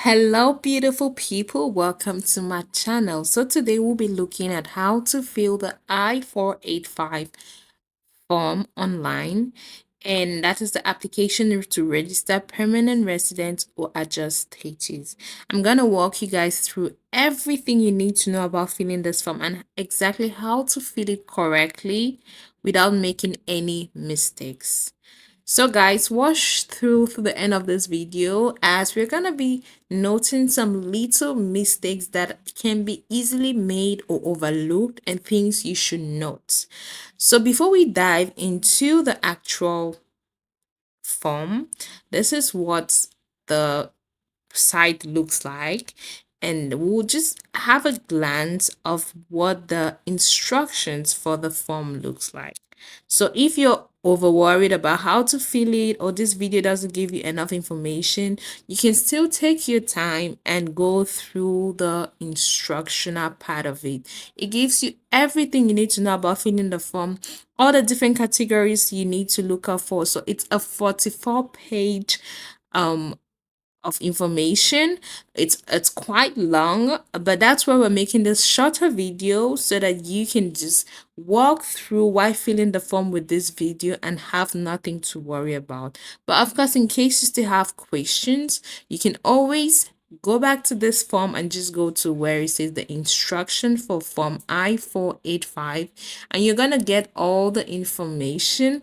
Hello, beautiful people. Welcome to my channel. So today we'll be looking at how to fill the I-485 form online, and that is the application to register permanent residents or adjust status. I'm gonna walk you guys through everything you need to know about filling this form and exactly how to fill it correctly without making any mistakes. So guys, watch through the end of this video as we're gonna be noting some little mistakes that can be easily made or overlooked and things you should note. So before we dive into the actual form, this is what the site looks like, and we'll just have a glance of what the instructions for the form looks like. So if you're over worried about how to fill it, or this video doesn't give you enough information, you can still take your time and go through the instructional part of it. It gives you everything you need to know about filling the form, all the different categories you need to look out for. So it's a 44-page of information. It's quite long, but that's why we're making this shorter video so that you can just walk through why filling the form with this video and have nothing to worry about. But of course, in case you still have questions, you can always go back to this form and just go to where it says the instruction for form I-485, and you're gonna get all the information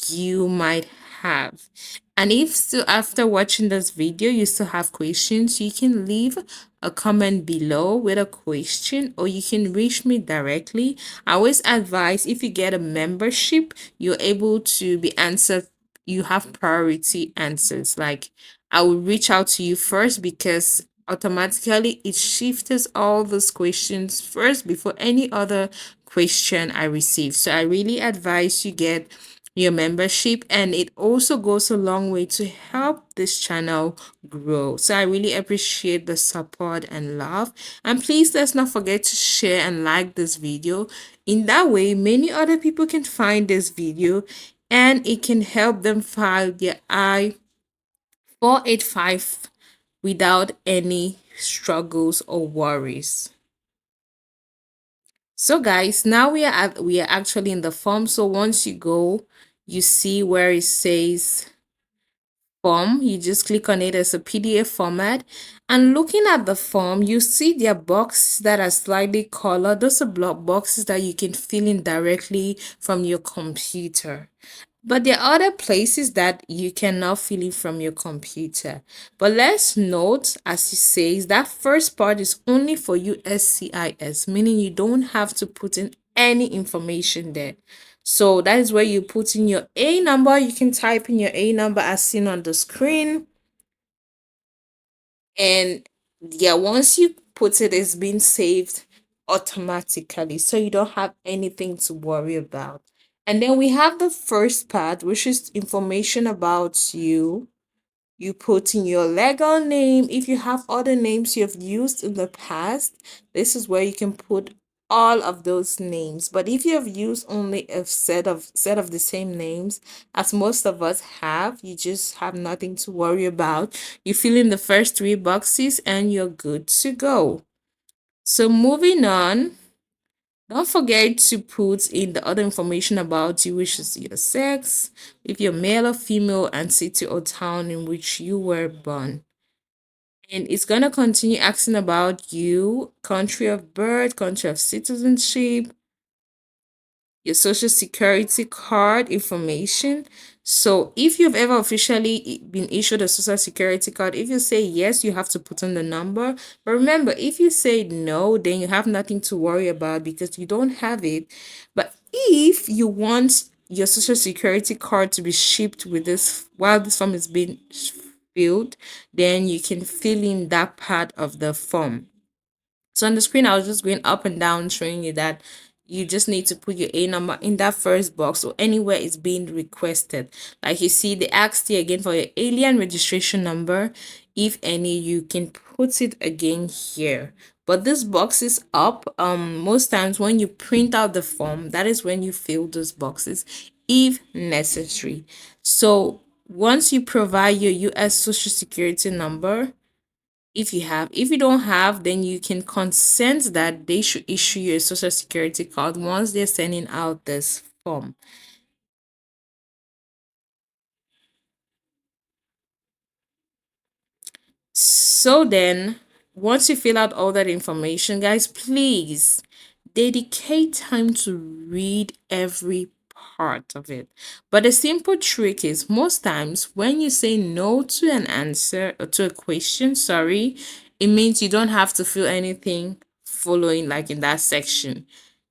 you might have. And if still after watching this video you still have questions, you can leave a comment below with a question, or you can reach me directly. I always advise, if you get a membership, you're able to be answered, you have priority answers. Like, I will reach out to you first because automatically it shifts all those questions first before any other question I receive. So I really advise you get your membership, and it also goes a long way to help this channel grow. So I really appreciate the support and love, and please let's not forget to share and like this video. In that way, many other people can find this video and it can help them file their I-485 without any struggles or worries. So guys, now we are actually in the form. So once you go, you see where it says form, you just click on it as a PDF format, and looking at the form, you see there are boxes that are slightly colored. Those are block boxes that you can fill in directly from your computer. But there are other places that you cannot fill in from your computer. But let's note, as it says, that first part is only for USCIS, meaning you don't have to put in any information there. So that is where you put in your A number. You can type in your A number as seen on the screen. And yeah, once you put it, it's been saved automatically. So you don't have anything to worry about. And then we have the first part, which is information about you. You put in your legal name. If you have other names you have used in the past, this is where you can put all of those names. But if you have used only a set of the same names, as most of us have, you just have nothing to worry about. You fill in the first three boxes and you're good to go. So moving on, don't forget to put in the other information about you, which is your sex, if you're male or female, and city or town in which you were born. And it's going to continue asking about you, country of birth, country of citizenship, your social security card information. So if you've ever officially been issued a social security card, if you say yes, you have to put in the number. But remember, if you say no, then you have nothing to worry about because you don't have it. But if you want your social security card to be shipped with this while this form is being filled, then you can fill in that part of the form. So on the screen, I was just going up and down showing you that you just need to put your A number in that first box or anywhere it's being requested. Like you see, they asked you again for your alien registration number. If any, you can put it again here. But this box is up. Most times when you print out the form, that is when you fill those boxes if necessary. So once you provide your US Social Security number, If you don't have, then you can consent that they should issue you a social security card once they're sending out this form. So then, once you fill out all that information, guys, please dedicate time to read every part of it. But the simple trick is most times when you say no to an answer or to a question, sorry, it means you don't have to fill anything following like in that section.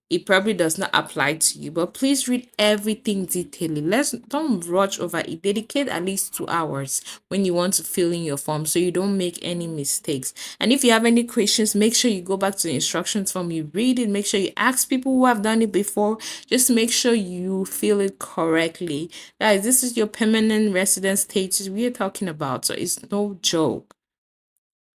It probably does not apply to you, but please read everything detailedly. Let's don't rush over it. Dedicate at least 2 hours when you want to fill in your form so you don't make any mistakes. And if you have any questions, make sure you go back to the instructions form, you read it, make sure you ask people who have done it before. Just make sure you fill it correctly. Guys, this is your permanent residence status we are talking about, so it's no joke.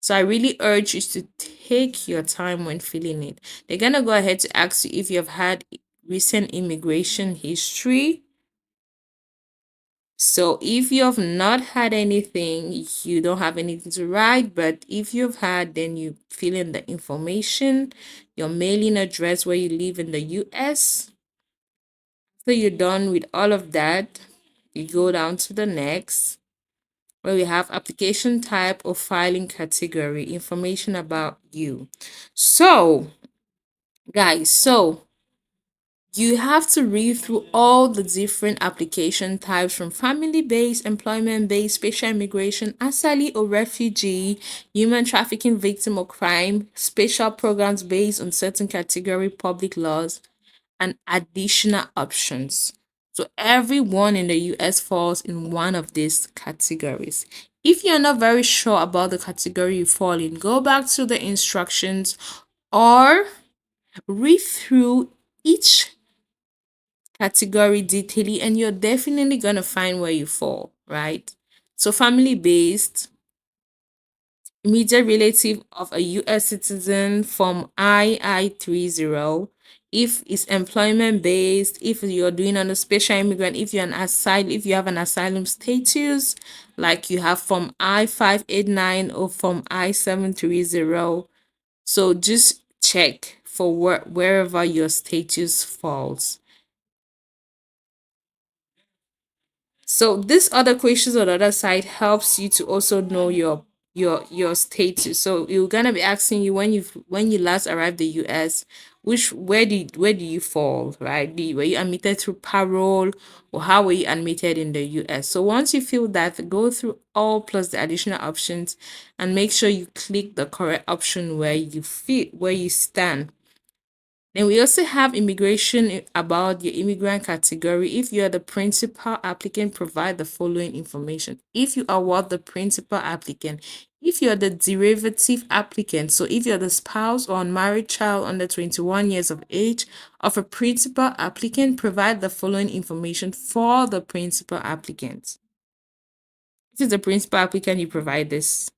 So I really urge you to take your time when filling it. They're gonna go ahead to ask you if you've had recent immigration history. So if you have not had anything, you don't have anything to write. But if you've had, then you fill in the information, your mailing address where you live in the US. So you're done with all of that. You go down to the next, where we have application type or filing category, information about you. So, guys, you have to read through all the different application types from family based, employment based, special immigration, asylum or refugee, human trafficking victim or crime, special programs based on certain category, public laws, and additional options. So everyone in the US falls in one of these categories. If you're not very sure about the category you fall in, go back to the instructions or read through each category detailing and you're definitely going to find where you fall, right? So family based, immediate relative of a US citizen from II-30. If it's employment based, if you're doing on a special immigrant, if you're an asylum, if you have an asylum status, like you have from I-589 or from I-730. So just check for wherever your status falls. So this other questions on the other side helps you to also know your status. So you're gonna be asking you when you last arrived the US, which where do you fall, right? Were you admitted through parole or how were you admitted in the US? So once you feel that, go through all plus the additional options and make sure you click the correct option where you fit where you stand. Then we also have immigration about your immigrant category. If you are the principal applicant, provide the following information. If you are what the principal applicant, if you're the derivative applicant, so if you're the spouse or unmarried child under 21 years of age of a principal applicant, provide the following information for the principal applicant. If it's the principal applicant, you provide this.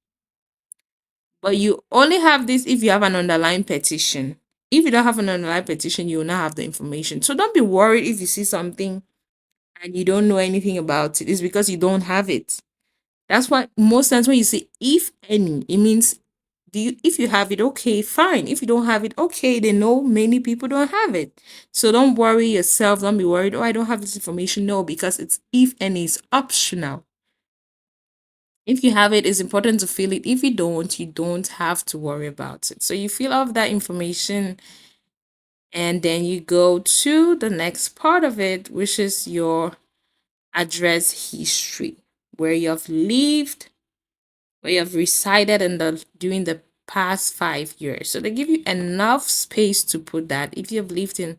But you only have this if you have an underlying petition. If you don't have an underlying petition, you will not have the information. So don't be worried if you see something and you don't know anything about it. It's because you don't have it. That's why most times when you say if any, it means if you have it, okay, fine. If you don't have it, okay, they know many people don't have it. So don't worry yourself. Don't be worried, oh, I don't have this information. No, because it's if any, it's optional. If you have it, it's important to fill it. If you don't have to worry about it. So you fill out that information and then you go to the next part of it, which is your address history, where you have lived, where you have resided in the during the past 5 years. So they give you enough space to put that. If you have lived in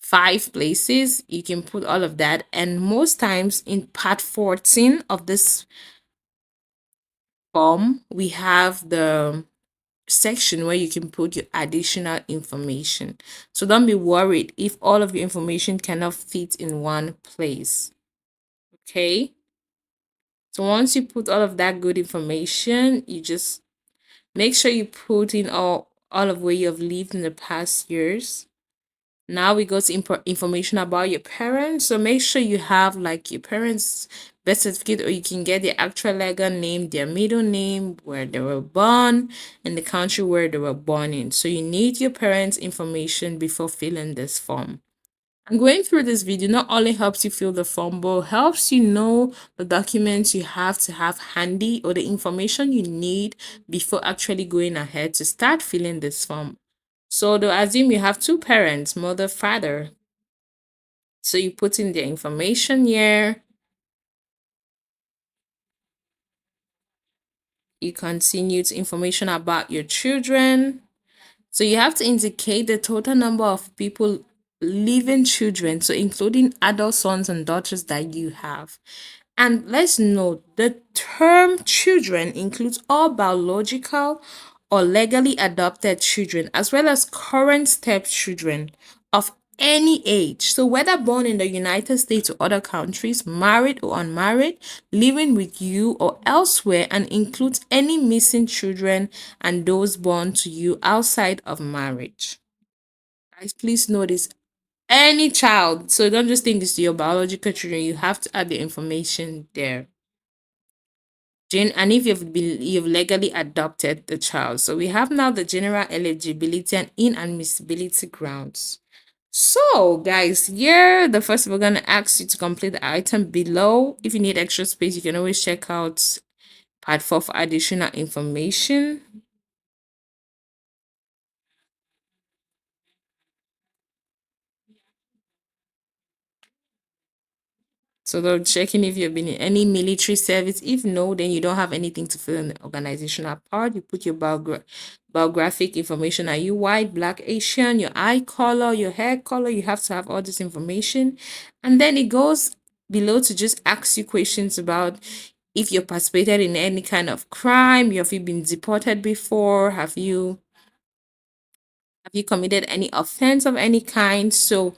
5 places, you can put all of that. And most times in part 14 of this form, we have the section where you can put your additional information. So don't be worried if all of your information cannot fit in one place. Okay? So once you put all of that good information, you just make sure you put in all of where you have lived in the past years. Now we go to information about your parents. So make sure you have like your parents' birth certificate, or you can get their actual legal name, their middle name, where they were born, and the country where they were born in. So you need your parents' information before filling this form. And going through this video not only helps you fill the form, but helps you know the documents you have to have handy, or the information you need before actually going ahead to start filling this form. So they'll assume you have two parents, mother, father. So you put in their information here. You continue to information about your children. So you have to indicate the total number of people, living children, so including adult sons and daughters that you have. And let's note the term children includes all biological or legally adopted children, as well as current stepchildren of any age. So, whether born in the United States or other countries, married or unmarried, living with you or elsewhere, and includes any missing children and those born to you outside of marriage. Guys, please notice any child. So don't just think this is your biological children. You have to add the information there. And if you've legally adopted the child. So we have now the general eligibility and inadmissibility grounds. So guys, here the first we're gonna ask you to complete the item below. If you need extra space, you can always check out part 4 for additional information. So they're checking if you've been in any military service. If no, then you don't have anything to fill in the organizational part. You put your biographic information. Are you white, black, Asian, your eye color, your hair color? You have to have all this information. And then it goes below to just ask you questions about if you participated in any kind of crime. Have you been deported before? Have you committed any offense of any kind? So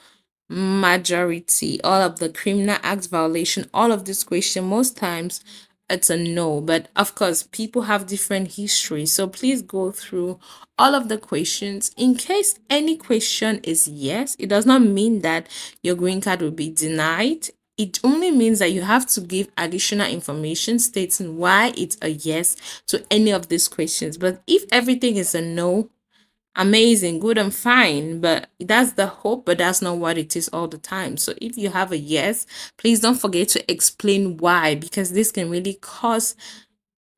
majority, all of the criminal acts violation, all of this question, most times it's a no. But of course, people have different history. So please go through all of the questions. In case any question is yes, it does not mean that your green card will be denied. It only means that you have to give additional information stating why it's a yes to any of these questions. But if everything is a no, amazing, good and fine, but that's the hope, but that's not what it is all the time. So if you have a yes, please don't forget to explain why, because this can really cause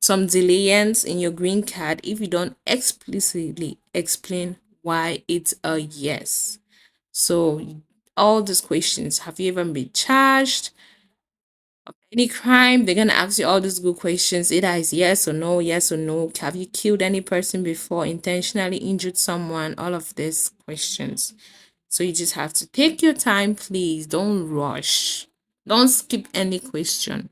some delays in your green card if you don't explicitly explain why it's a yes. So all these questions: have you ever been charged any crime? They're gonna ask you all these good questions. Either is yes or no, yes or no. Have you killed any person before? Intentionally injured someone? All of these questions. So you just have to take your time, please. Don't rush. Don't skip any question.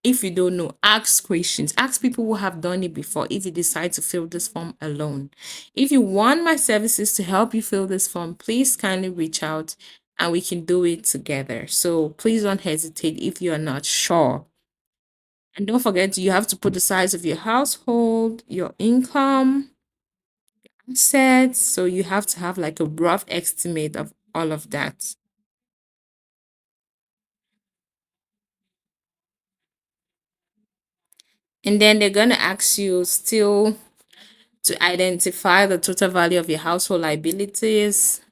If you don't know, ask questions. Ask people who have done it before if you decide to fill this form alone. If you want my services to help you fill this form, please kindly reach out and we can do it together. So please don't hesitate if you are not sure. And don't forget, you have to put the size of your household, your income, assets. So you have to have like a rough estimate of all of that. And then they're going to ask you still to identify the total value of your household liabilities,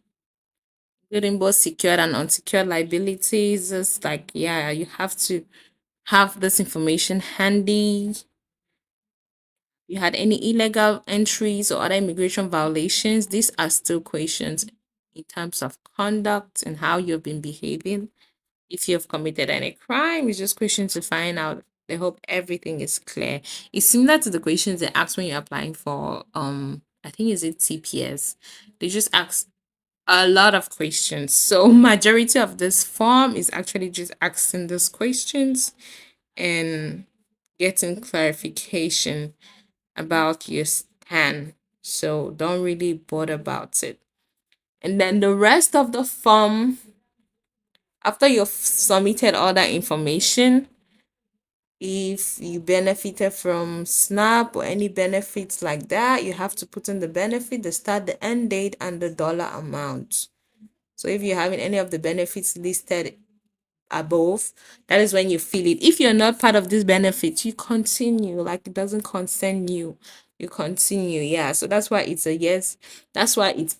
including both secured and unsecured liabilities. It's like, yeah, you have to have this information handy. You had any illegal entries or other immigration violations? These are still questions in terms of conduct and how you've been behaving. If you've committed any crime, it's just questions to find out. They hope everything is clear. It's similar to the questions they ask when you're applying for I think is it TPS. They just ask a lot of questions. So majority of this form is actually just asking these questions and getting clarification about your stand. So don't really bother about it. And then the rest of the form, after you've submitted all that information, if you benefited from SNAP or any benefits like that, you have to put in the benefit, the start, the end date, and the dollar amount. So if you're having any of the benefits listed above, that is when you feel it. If you're not part of this benefit, you continue, like it doesn't concern you. You continue. Yeah. So that's why it's a yes. That's why it's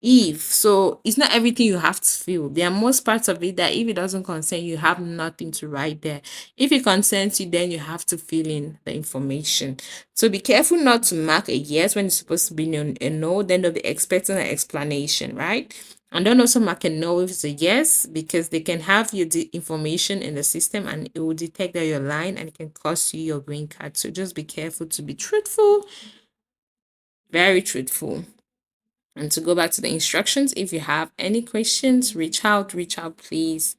if. So it's not everything you have to feel. There are most parts of it that if it doesn't concern you, you have nothing to write there. If it concerns you, then you have to fill in the information. So be careful not to mark a yes when it's supposed to be a no. Then they'll be expecting an explanation, right? And don't also mark a no if it's a yes, because they can have your information in the system and it will detect that you're lying and it can cost you your green card. So just be careful to be truthful, very truthful. And to go back to the instructions, if you have any questions, reach out, please.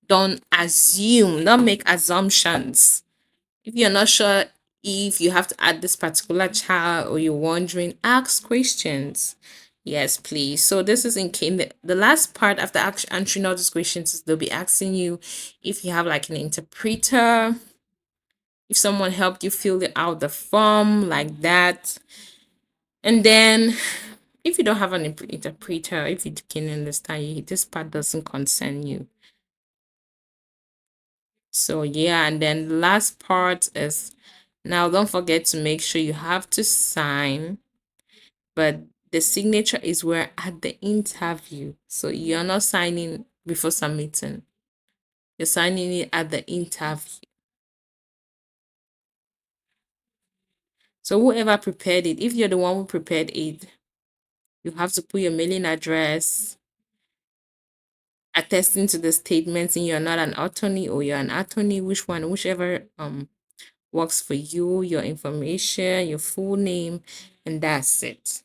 Don't assume, don't make assumptions. If you're not sure if you have to add this particular child or you're wondering, ask questions. Yes, please. So this is in the last part after answering all these questions is they'll be asking you if you have like an interpreter, if someone helped you fill out the form like that. And then if you don't have an interpreter, if you can understand you, this part doesn't concern you. So yeah, and then the last part is now don't forget to make sure you have to sign, but the signature is where at the interview. So you're not signing before submitting. You're signing it at the interview. So whoever prepared it, if you're the one who prepared it, you have to put your mailing address, attesting to the statements, and you're not an attorney or you're an attorney, whichever works for you, your information, your full name, and that's it.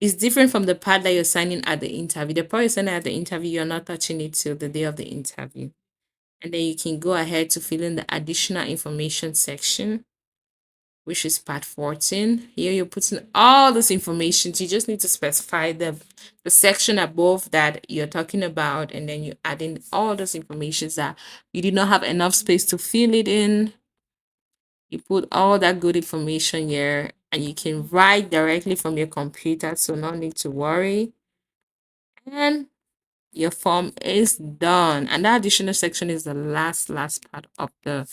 It's different from the part that you're signing at the interview. The part you're signing at the interview, you're not touching it till the day of the interview. And then you can go ahead to fill in the additional information section, which is part 14. Here you're putting all this information. So you just need to specify the section above that you're talking about, and then you add in all those informations that you did not have enough space to fill it in. You put all that good information here and you can write directly from your computer, so no need to worry. And your form is done. And that additional section is the last part of the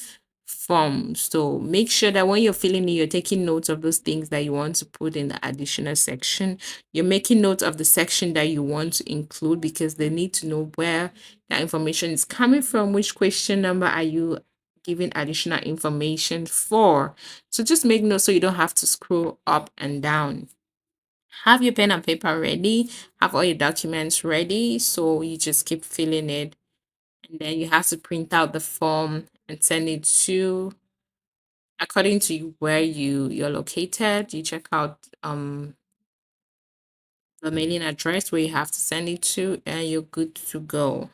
form. So make sure that when you're filling it, you're taking notes of those things that you want to put in the additional section. You're making notes of the section that you want to include, because they need to know where that information is coming from, which question number are you giving additional information for. So just make notes so you don't have to scroll up and down. Have your pen and paper ready, have all your documents ready, so you just keep filling it, and then you have to print out the form and send it to, according to where you're located. You check out the mailing address where you have to send it to, and you're good to go.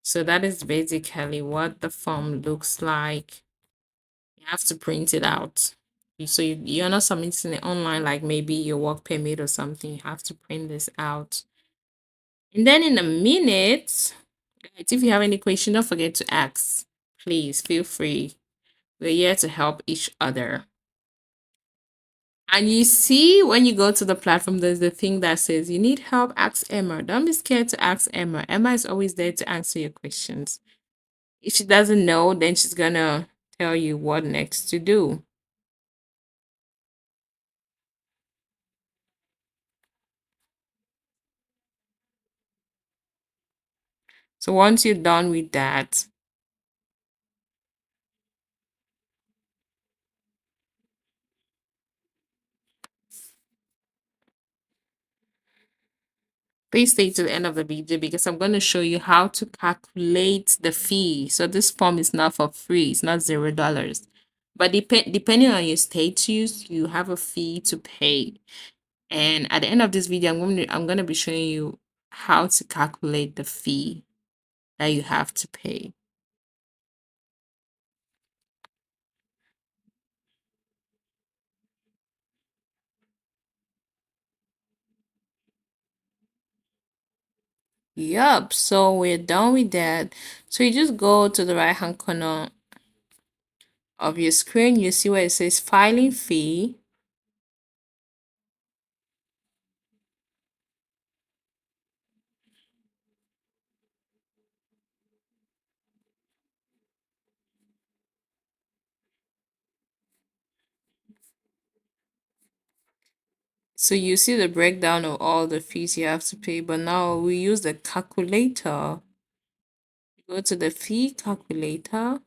So that is basically what the form looks like. You have to print it out. So you're not submitting it online, like maybe your work permit or something. You have to print this out. And then in a minute, guys, if you have any question, don't forget to ask. Please feel free. We're here to help each other. And you see, when you go to the platform, there's the thing that says you need help, ask Emma. Don't be scared to ask Emma. Emma is always there to answer your questions. If she doesn't know, then she's gonna tell you what next to do. So once you're done with that, please stay to the end of the video, because I'm going to show you how to calculate the fee. So this form is not for free. It's not $0. But depending on your status, you have a fee to pay. And at the end of this video, I'm going to be showing you how to calculate the fee that you have to pay. Yup, so we're done with that. So you just go to the right hand corner of your screen. You see where it says filing fee. So you see the breakdown of all the fees you have to pay, but now we use the calculator. Go to the fee calculator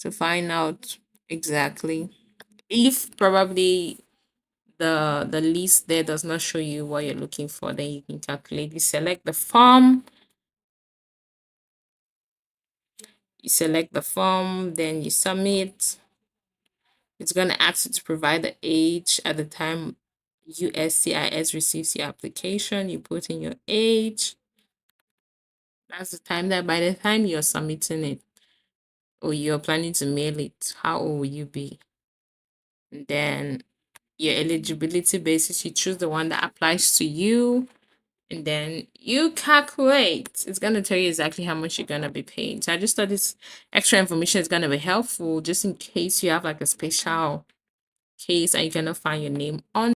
to find out exactly if probably the list there does not show you what you're looking for, then you can calculate. You select the form, then you submit. It's going to ask you to provide the age at the time USCIS receives your application. You put in your age. That's the time that by the time you're submitting it or you're planning to mail it, how old will you be? And then your eligibility basis, you choose the one that applies to you, and then you calculate. It's going to tell you exactly how much you're going to be paying. So I just thought this extra information is going to be helpful just in case you have like a special case and you cannot find your name on